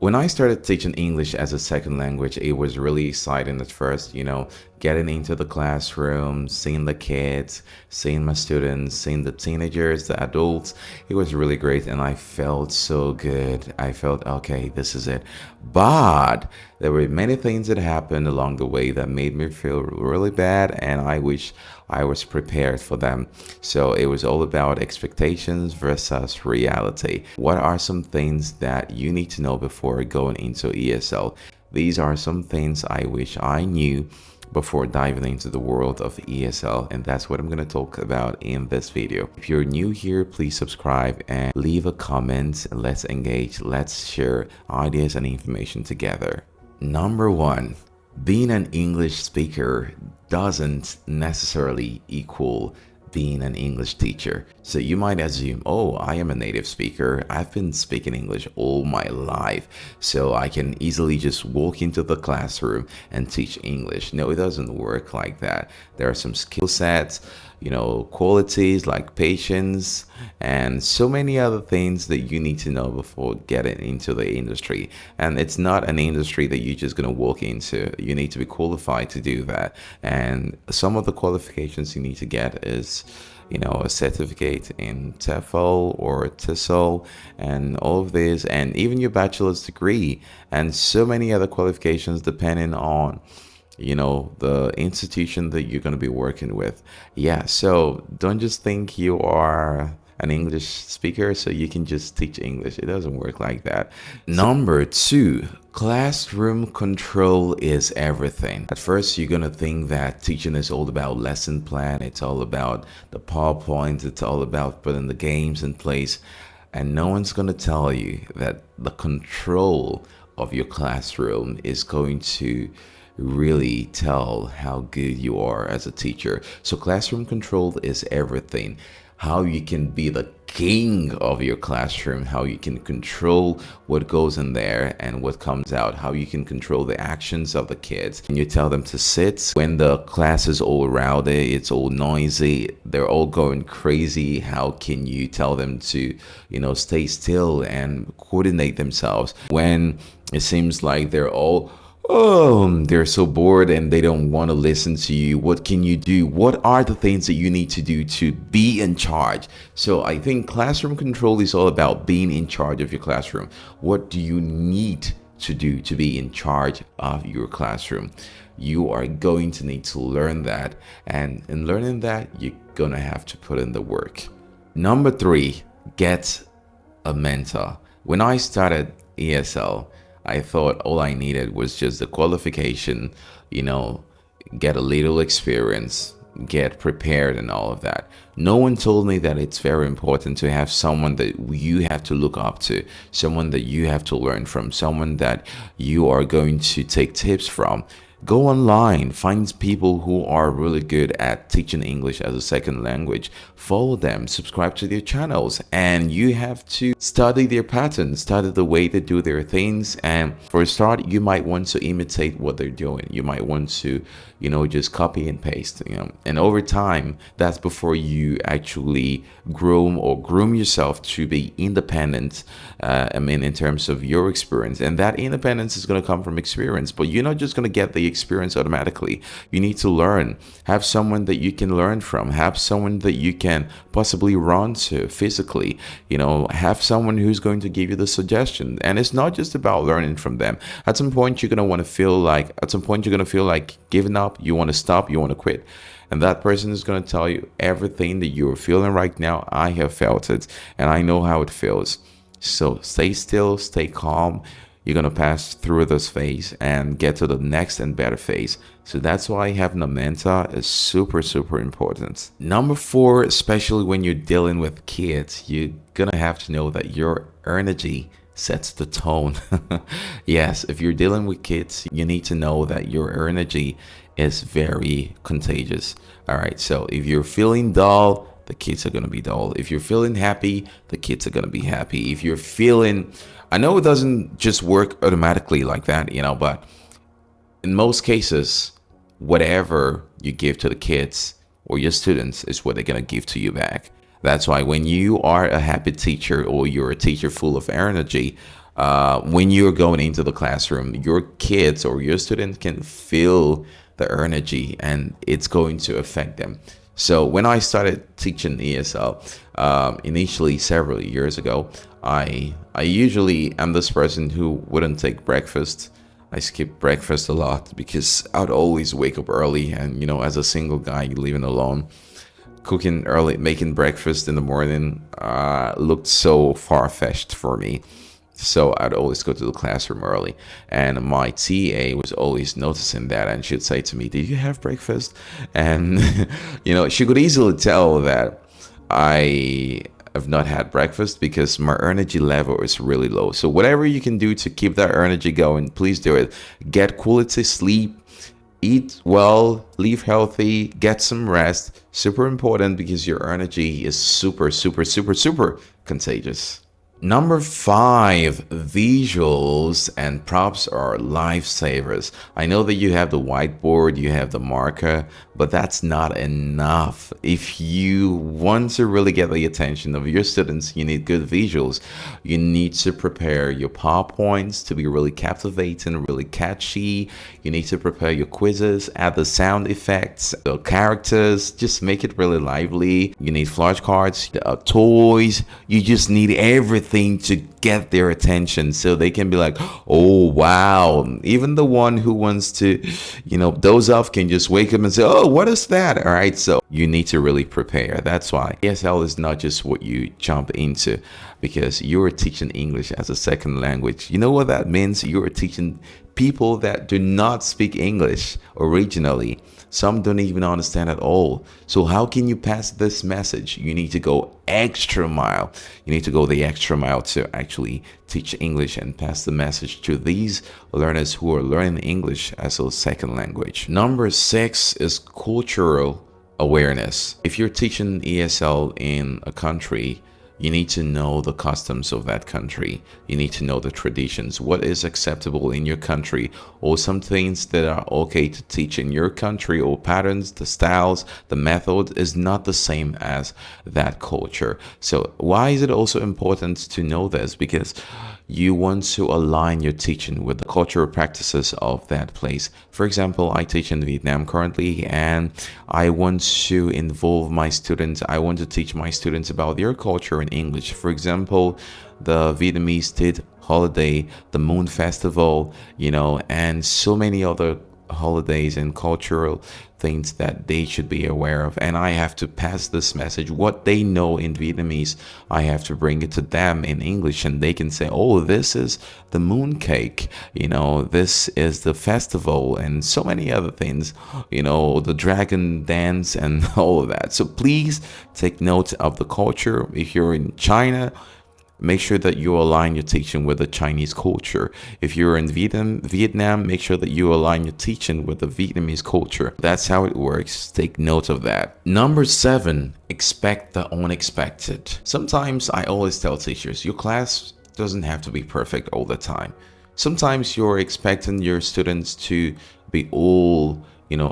When I started teaching English as a second language, it was really exciting at first, getting into the classroom, seeing the kids, seeing my students, seeing the teenagers, the adults. It was really great and I felt so good. I felt, okay, this is it. But there were many things that happened along the way that made me feel really bad, and I wish I was prepared for them. So it was all about expectations versus reality. What are some things that you need to know before going into ESL? These are some things I wish I knew before diving into the world of ESL, and that's what I'm going to talk about in this video. If you're new here, please subscribe and leave a comment. Let's engage, let's share ideas and information together. Number one, being an English speaker doesn't necessarily equal being an English teacher. So you might assume, oh, I am a native speaker. I've been speaking English all my life, so I can easily just walk into the classroom and teach English. No, it doesn't work like that. There are some skill sets, qualities like patience and so many other things that you need to know before getting into the industry. And it's not an industry that you're just going to walk into. You need to be qualified to do that. And some of the qualifications you need to get is a certificate in TEFL or TESOL and all of this, and even your bachelor's degree and so many other qualifications depending on the institution that you're going to be working with. Yeah, so don't just think you are an English speaker so you can just teach English. It doesn't work like that. Number two, classroom control is everything. At first, you're going to think that teaching is all about lesson plan. It's all about the PowerPoint. It's all about putting the games in place. And no one's going to tell you that the control of your classroom is going to really tell how good you are as a teacher. So classroom control is everything. How you can be the king of your classroom, how you can control what goes in there and what comes out, how you can control the actions of the kids. And you tell them to sit when the class is all rowdy, it's all noisy, they're all going crazy. How can you tell them to, stay still and coordinate themselves when it seems like they're so bored and they don't want to listen to you? What can you do? What are the things that you need to do to be in charge? So I think classroom control is all about being in charge of your classroom. What do you need to do to be in charge of your classroom? You are going to need to learn that. And in learning that, you're going to have to put in the work. Number three, get a mentor. When I started ESL, I thought all I needed was just the qualification, get a little experience, get prepared and all of that. No one told me that it's very important to have someone that you have to look up to, someone that you have to learn from, someone that you are going to take tips from. Go online, find people who are really good at teaching English as a second language. Follow them, subscribe to their channels, and you have to study their patterns, study the way they do their things. And for a start, you might want to imitate what they're doing. You might want to, just copy and paste, And over time, that's before you actually groom yourself to be independent. In terms of your experience, and that independence is going to come from experience, but you're not just going to get the experience automatically. You need to learn, have someone that you can learn from, have someone that you can possibly run to physically, have someone who's going to give you the suggestion. And it's not just about learning from them. At some point you're going to want to feel like giving up, you want to stop, you want to quit. And that person is going to tell you everything that you're feeling right now. I have felt it and I know how it feels. So stay still, stay calm. You're going to pass through this phase and get to the next and better phase. So that's why having a mentor is super, super important. Number four, especially when you're dealing with kids, you're going to have to know that your energy sets the tone. Yes, if you're dealing with kids, you need to know that your energy is very contagious. All right, so if you're feeling dull, the kids are going to be dull. If you're feeling happy, the kids are going to be happy. If you're feeling, I know it doesn't just work automatically like that, but in most cases, whatever you give to the kids or your students is what they're going to give to you back. That's why when you are a happy teacher or you're a teacher full of energy, when you're going into the classroom, your kids or your student can feel the energy and it's going to affect them. So when I started teaching ESL, initially several years ago, I usually am this person who wouldn't take breakfast. I skip breakfast a lot because I'd always wake up early, and as a single guy living alone, cooking early, making breakfast in the morning looked so far-fetched for me. So I'd always go to the classroom early, and my TA was always noticing that, and she'd say to me, "Did you have breakfast?" And she could easily tell that I have not had breakfast because my energy level is really low. So whatever you can do to keep that energy going, please do it. Get quality sleep, eat well, live healthy, get some rest. Super important because your energy is super, super, super, super contagious. Number five, visuals and props are lifesavers. I know that you have the whiteboard, you have the marker, but that's not enough. If you want to really get the attention of your students, you need good visuals. You need to prepare your PowerPoints to be really captivating, really catchy. You need to prepare your quizzes, add the sound effects, the characters, just make it really lively. You need flashcards, toys. You just need everything to get their attention so they can be like, "Oh wow." Even the one who wants to doze off can just wake up and say, "Oh, what is that?" All right, so you need to really prepare. That's why ESL is not just what you jump into, because you're teaching English as a second language. You know what that means? You're teaching people that do not speak English originally. Some don't even understand at all. So how can you pass this message? You need to go extra mile. You need to go the extra mile to actually teach English and pass the message to these learners who are learning English as a second language. Number six is cultural awareness. If you're teaching ESL in a country, you need to know the customs of that country. You need to know the traditions, what is acceptable in your country, or some things that are okay to teach in your country, or patterns, the styles, the method is not the same as that culture. So why is it also important to know this? Because you want to align your teaching with the cultural practices of that place. For example, I teach in Vietnam currently, and I want to involve my students. I want to teach my students about their culture in English. For example, the Vietnamese Tet holiday, the Moon Festival, and so many other holidays and cultural things that they should be aware of. And I have to pass this message. What they know in Vietnamese, I have to bring it to them in English, and they can say, "Oh, this is the moon cake, this is the festival," and so many other things, the dragon dance and all of that. So please take note of the culture. If you're in China, make sure that you align your teaching with the Chinese culture. If you're in Vietnam, make sure that you align your teaching with the Vietnamese culture. That's how it works. Take note of that. Number seven, expect the unexpected. Sometimes I always tell teachers, your class doesn't have to be perfect all the time. Sometimes you're expecting your students to be all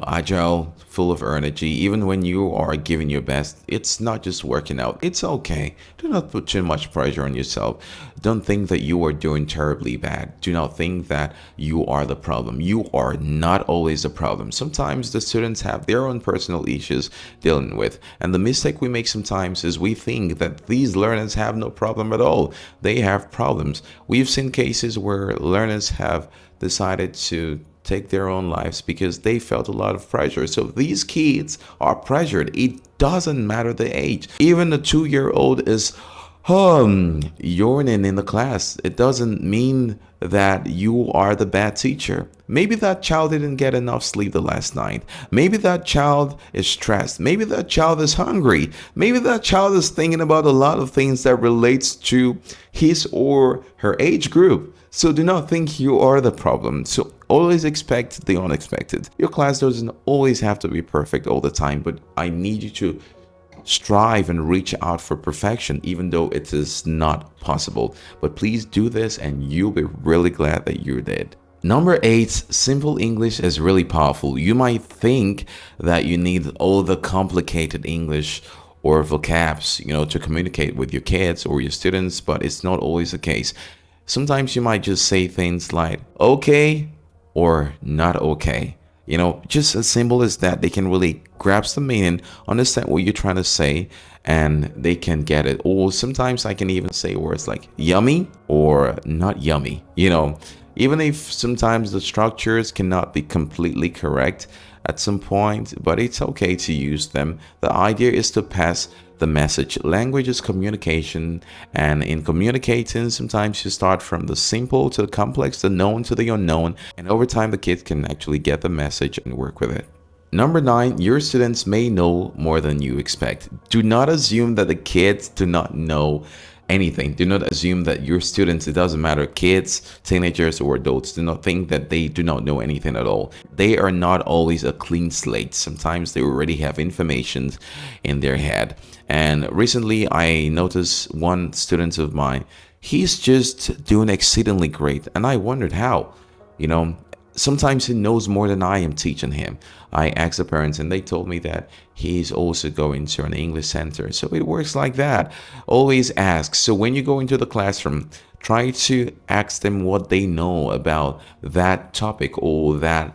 agile, full of energy. Even when you are giving your best, it's not just working out. It's okay. Do not put too much pressure on yourself. Don't think that you are doing terribly bad. Do not think that you are the problem. You are not always the problem. Sometimes the students have their own personal issues dealing with. And the mistake we make sometimes is we think that these learners have no problem at all. They have problems. We've seen cases where learners have decided to take their own lives because they felt a lot of pressure. So these kids are pressured. It doesn't matter the age. Even a 2-year-old is yawning in the class. It doesn't mean that you are the bad teacher. Maybe that child didn't get enough sleep the last night. Maybe that child is stressed. Maybe that child is hungry. Maybe that child is thinking about a lot of things that relates to his or her age group. So do not think you are the problem. So always expect the unexpected. Your class doesn't always have to be perfect all the time, but I need you to strive and reach out for perfection, even though it is not possible. But please do this and you'll be really glad that you did. Number 8, simple English is really powerful. You might think that you need all the complicated English or vocabs, to communicate with your kids or your students, but it's not always the case. Sometimes you might just say things like okay or not okay. Just as simple as that, they can really grasp the meaning, understand what you're trying to say, and they can get it. Or sometimes I can even say words like yummy or not yummy. Even if sometimes the structures cannot be completely correct at some point, but it's okay to use them. The idea is to pass the message. Language is communication, and in communicating, sometimes you start from the simple to the complex, the known to the unknown, and over time, the kids can actually get the message and work with it. Number 9, your students may know more than you expect. Do not assume that the kids do not know anything. Do not assume that your students, it doesn't matter, kids, teenagers, or adults, do not think that they do not know anything at all. They are not always a clean slate. Sometimes they already have information in their head. And recently, I noticed one student of mine, he's just doing exceedingly great. And I wondered how. You know, Sometimes he knows more than I am teaching him. I asked the parents and they told me that he's also going to an English center. So it works like that. Always ask. So when you go into the classroom, try to ask them what they know about that topic or that,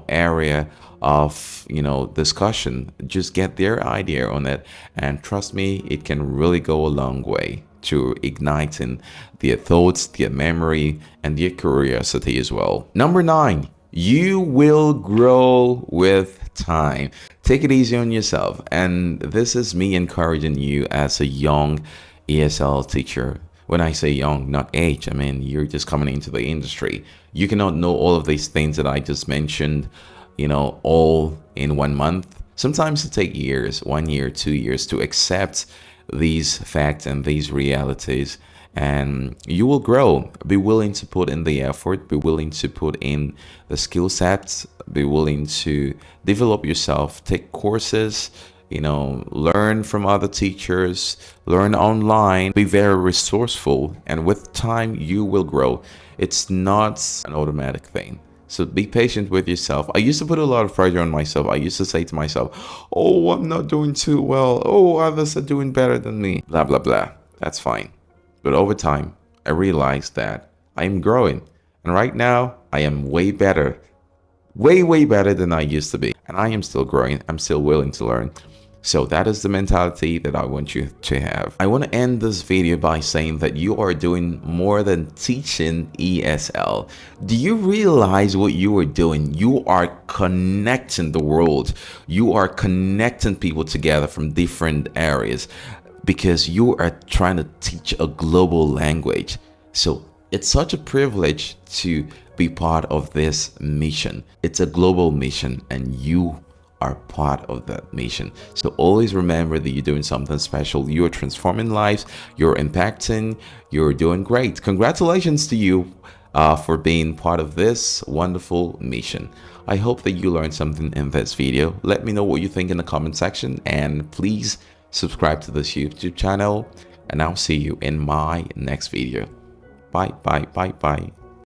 area of, discussion. Just get their idea on it. And trust me, it can really go a long way to igniting their thoughts, their memory, and their curiosity as well. Number 9, you will grow with time. Take it easy on yourself. And this is me encouraging you as a young ESL teacher. When I say young, not age, I mean you're just coming into the industry. You cannot know all of these things that I just mentioned, all in 1 month. Sometimes it takes years, 1 year, 2 years to accept these facts and these realities, and you will grow. Be willing to put in the effort, be willing to put in the skill sets, be willing to develop yourself, take courses, learn from other teachers, learn online, be very resourceful, and with time you will grow. It's not an automatic thing. So be patient with yourself. I used to put a lot of pressure on myself. I used to say to myself, oh, I'm not doing too well. Oh, others are doing better than me. Blah, blah, blah. That's fine. But over time, I realized that I am growing. And right now, I am way better. Way, way better than I used to be. And I am still growing. I'm still willing to learn. So that is the mentality that I want you to have. I want to end this video by saying that you are doing more than teaching ESL. Do you realize what you are doing? You are connecting the world. You are connecting people together from different areas because you are trying to teach a global language. So it's such a privilege to be part of this mission. It's a global mission and you are part of that mission. So always remember that you're doing something special. You're transforming lives, you're impacting, you're doing great. Congratulations to you for being part of this wonderful mission. I hope that you learned something in this video. Let me know what you think in the comment section, and please subscribe to this YouTube channel, and I'll see you in my next video. Bye, bye, bye, bye.